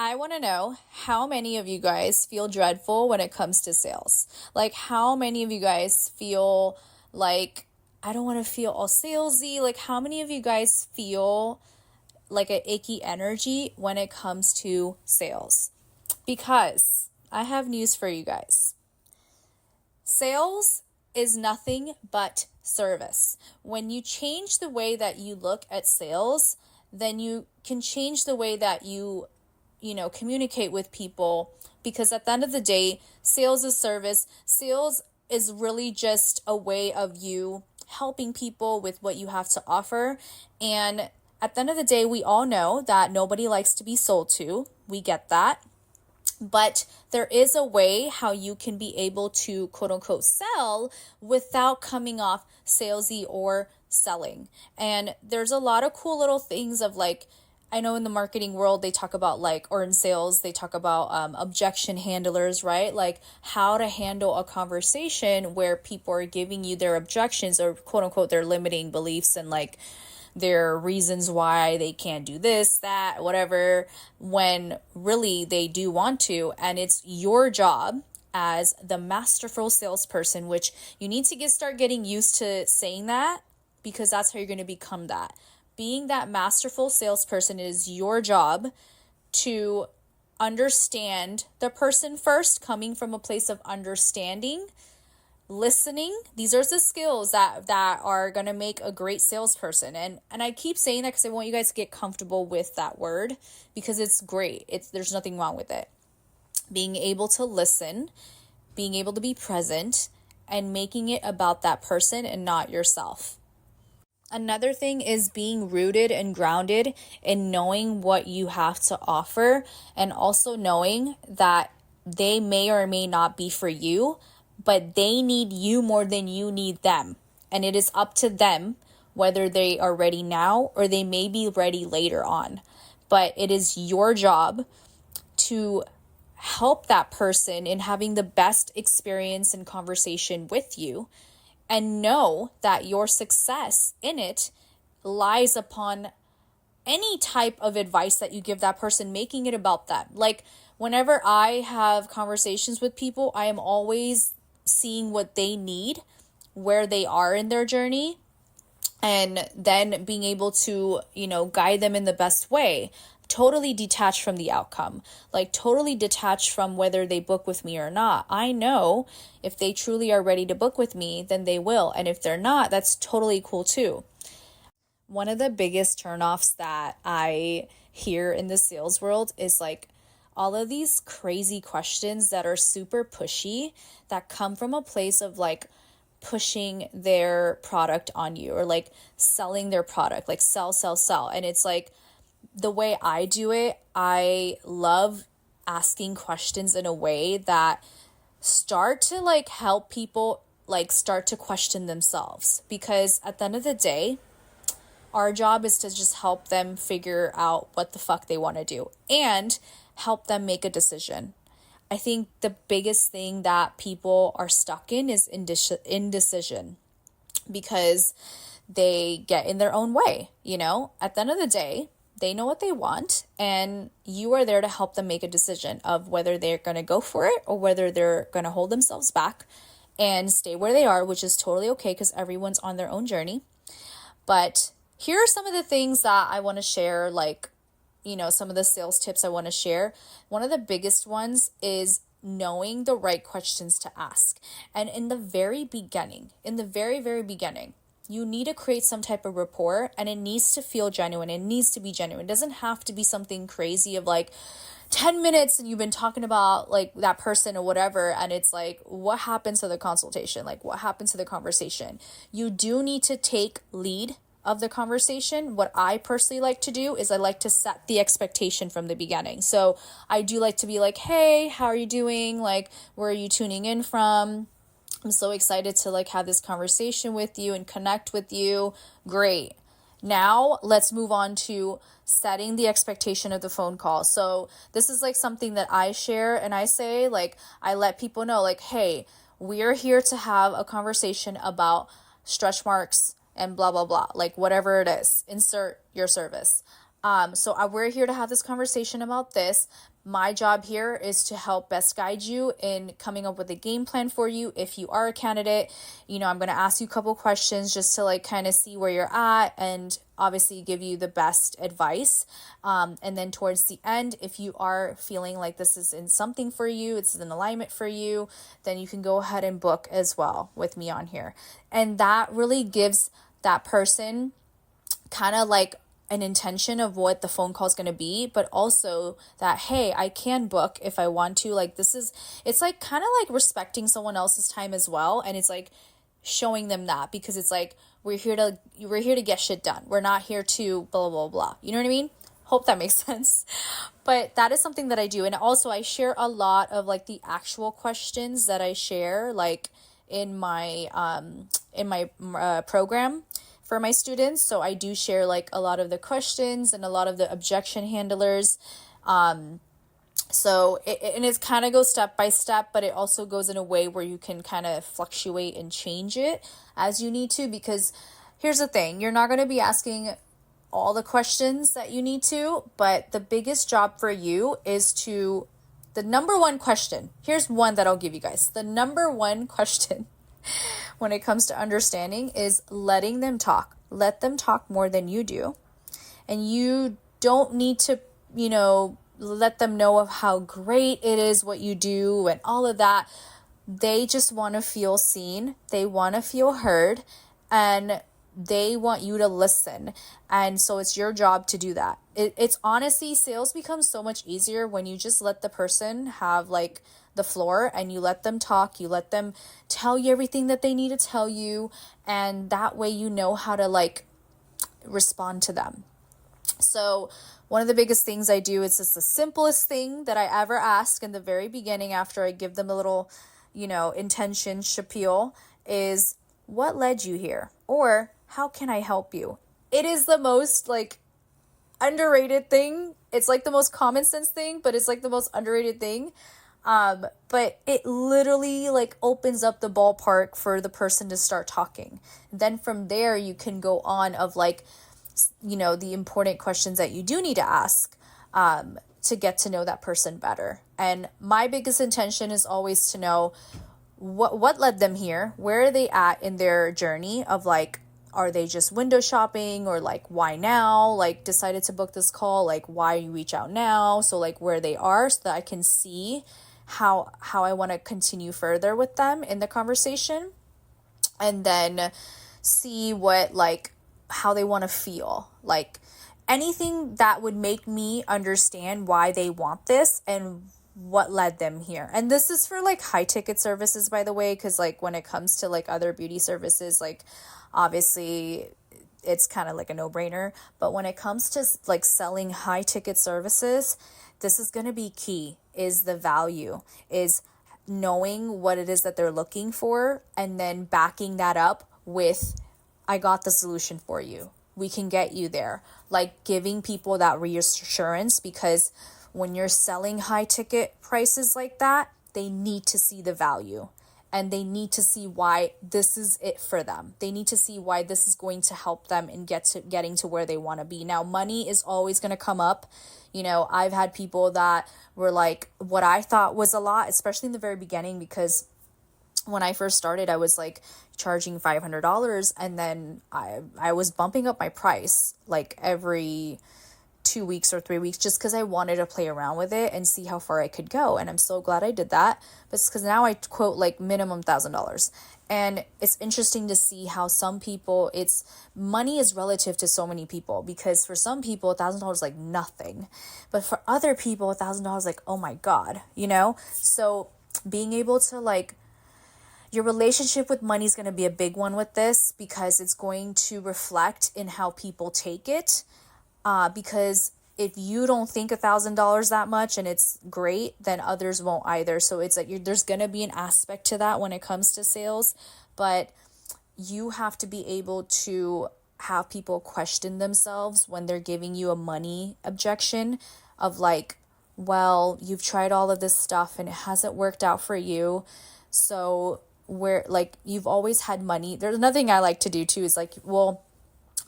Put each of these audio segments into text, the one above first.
I want to know how many of you guys feel dreadful when it comes to sales. Like, how many of you guys feel like, I don't want to feel all salesy? Like, how many of you guys feel like an icky energy when it comes to sales? Because I have news for you guys. Sales is nothing but service. When you change the way that you look at sales, then you can change the way that you communicate with people, because at the end of the day, sales is service. Sales is really just a way of you helping people with what you have to offer. And at the end of the day, we all know that nobody likes to be sold to. We get that. But there is a way how you can be able to quote unquote sell without coming off salesy or selling. And there's a lot of cool little things of like, I know in the marketing world, they talk about or in sales, they talk about objection handlers, right? Like how to handle a conversation where people are giving you their objections or quote unquote their limiting beliefs and their reasons why they can't do this, that, whatever, when really they do want to. And it's your job as the masterful salesperson, which you need to start getting used to saying that, because that's how you're going to become that. Being that masterful salesperson, is your job to understand the person first, coming from a place of understanding, listening. These are the skills that are going to make a great salesperson. And I keep saying that because I want you guys to get comfortable with that word, because it's great. There's nothing wrong with it. Being able to listen, being able to be present, and making it about that person and not yourself. Another thing is being rooted and grounded in knowing what you have to offer, and also knowing that they may or may not be for you, but they need you more than you need them. And it is up to them whether they are ready now or they may be ready later on. But it is your job to help that person in having the best experience and conversation with you, and know that your success in it lies upon any type of advice that you give that person, making it about them. Like whenever I have conversations with people, I am always seeing what they need, where they are in their journey, and then being able to, guide them in the best way. Totally detached from the outcome, totally detached from whether they book with me or not. I know if they truly are ready to book with me, then they will. And if they're not, that's totally cool too. One of the biggest turnoffs that I hear in the sales world is all of these crazy questions that are super pushy, that come from a place of pushing their product on you, or selling their product, sell, sell, sell. And it's the way I do it, I love asking questions in a way that start to help people start to question themselves. Because at the end of the day, our job is to just help them figure out what the fuck they want to do and help them make a decision. I think the biggest thing that people are stuck in is indecision, because they get in their own way. At the end of the day, they know what they want, and you are there to help them make a decision of whether they're going to go for it or whether they're going to hold themselves back and stay where they are, which is totally okay because everyone's on their own journey. But here are some of the things that I want to share, some of the sales tips I want to share. One of the biggest ones is knowing the right questions to ask. And in the very beginning, very beginning, you need to create some type of rapport, and it needs to feel genuine. It needs to be genuine. It doesn't have to be something crazy of 10 minutes and you've been talking about that person or whatever. And it's what happens to the consultation? What happens to the conversation? You do need to take lead of the conversation. What I personally like to do is I like to set the expectation from the beginning. So I do like to be hey, how are you doing? Where are you tuning in from? I'm so excited to have this conversation with you and connect with you. Great. Now let's move on to setting the expectation of the phone call. So this is something that I share, and I say I let people know hey, we're here to have a conversation about stretch marks and blah, blah, blah, whatever it is, insert your service. We're here to have this conversation about this. My job here is to help best guide you in coming up with a game plan for you. If you are a candidate, I'm going to ask you a couple questions just to like kind of see where you're at and obviously give you the best advice. And then towards the end, if you are feeling like this is in something for you, it's an alignment for you, then you can go ahead and book as well with me on here. And that really gives that person kind of like an intention of what the phone call is going to be, but also that, hey, I can book if I want to. Like it's like kind of like respecting someone else's time as well. And it's like showing them that, because it's like, we're here to get shit done. We're not here to blah, blah, blah. You know what I mean? Hope that makes sense. But that is something that I do. And also I share a lot of like the actual questions that I share, like in my program for my students. So I do share like a lot of the questions and a lot of the objection handlers. So it kind of goes step by step, but it also goes in a way where you can kind of fluctuate and change it as you need to, because here's the thing, you're not going to be asking all the questions that you need to, but the biggest job for you is the number one question. Here's one that I'll give you guys. The number one question when it comes to understanding is letting them talk. Let them talk more than you do. And you don't need to, let them know of how great it is what you do and all of that. They just want to feel seen. They want to feel heard, and they want you to listen. And so it's your job to do that. It's honestly, sales becomes so much easier when you just let the person have like the floor and you let them talk, you let them tell you everything that they need to tell you, and that way you know how to like respond to them. So one of the biggest things I do, is just the simplest thing that I ever ask in the very beginning after I give them a little, intention spiel, is what led you here? Or how can I help you? It is the most like underrated thing. It's like the most common sense thing, but it's like the most underrated thing. But it literally like opens up the ballpark for the person to start talking. Then from there, you can go on of like, the important questions that you do need to ask, to get to know that person better. And my biggest intention is always to know what led them here, where are they at in their journey of like, are they just window shopping, or like why now, like decided to book this call, like why you reach out now, so like where they are, so that I can see how I want to continue further with them in the conversation, and then see what like how they want to feel, like anything that would make me understand why they want this and what led them here. And this is for like high ticket services, by the way, because like when it comes to like other beauty services, like obviously it's kind of like a no-brainer, but when it comes to like selling high ticket services, this is going to be key, is the value, is knowing what it is that they're looking for, and then backing that up with, I got the solution for you. We can get you there. Like giving people that reassurance, because when you're selling high ticket prices like that, they need to see the value, and they need to see why this is it for them. They need to see why this is going to help them in getting to where they want to be. Now, money is always going to come up. I've had people that were like, what I thought was a lot, especially in the very beginning, because when I first started, I was like charging $500, and then I was bumping up my price like every 2 weeks or 3 weeks, just because I wanted to play around with it and see how far I could go. And I'm so glad I did that. But it's because now I quote like minimum $1,000. And it's interesting to see how some people, money is relative to so many people, because for some people $1,000 is like nothing, but for other people $1,000 is like, oh my God, so being able to like, your relationship with money is going to be a big one with this, because it's going to reflect in how people take it. Because if you don't think $1,000 that much and it's great, then others won't either. So it's like there's going to be an aspect to that when it comes to sales, but you have to be able to have people question themselves when they're giving you a money objection of like, well, you've tried all of this stuff and it hasn't worked out for you. So where like you've always had money. There's another thing I like to do too, is like, well,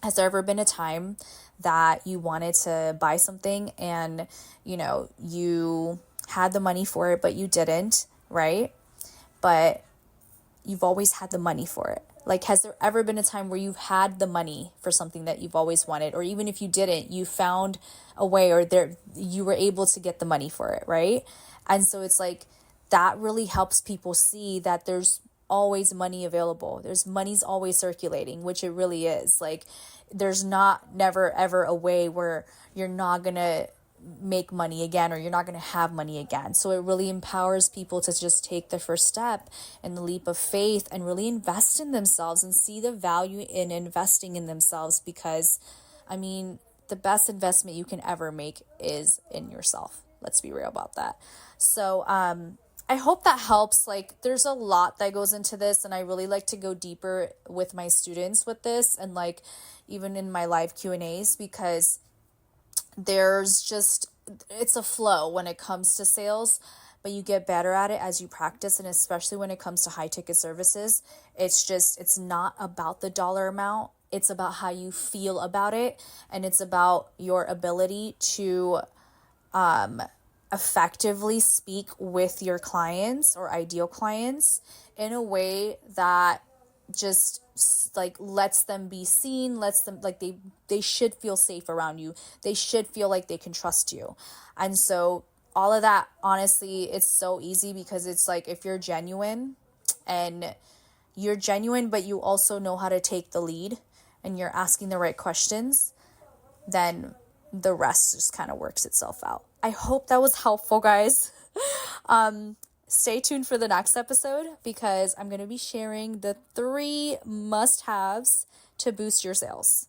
has there ever been a time that you wanted to buy something and, you had the money for it, but you didn't, right? But you've always had the money for it. Like, has there ever been a time where you've had the money for something that you've always wanted? Or even if you didn't, you found a way, or you were able to get the money for it, right? And so it's like, that really helps people see that there's always money available. Money's always circulating, which it really is. Like, there's never ever a way where you're not gonna make money again, or you're not going to have money again. So it really empowers people to just take the first step and the leap of faith and really invest in themselves and see the value in investing in themselves, because the best investment you can ever make is in yourself. Let's be real about that. So I hope that helps. Like, there's a lot that goes into this, and I really like to go deeper with my students with this, and like even in my live Q&As, because it's a flow when it comes to sales, but you get better at it as you practice. And especially when it comes to high ticket services, it's not about the dollar amount. It's about how you feel about it. And it's about your ability to effectively speak with your clients or ideal clients in a way that just like lets them be seen, lets them, like, they should feel safe around you. They should feel like they can trust you. And so all of that, honestly, it's so easy, because it's like, if you're genuine, but you also know how to take the lead, and you're asking the right questions, then the rest just kind of works itself out. I hope that was helpful, guys. Stay tuned for the next episode, because I'm going to be sharing the 3 must-haves to boost your sales.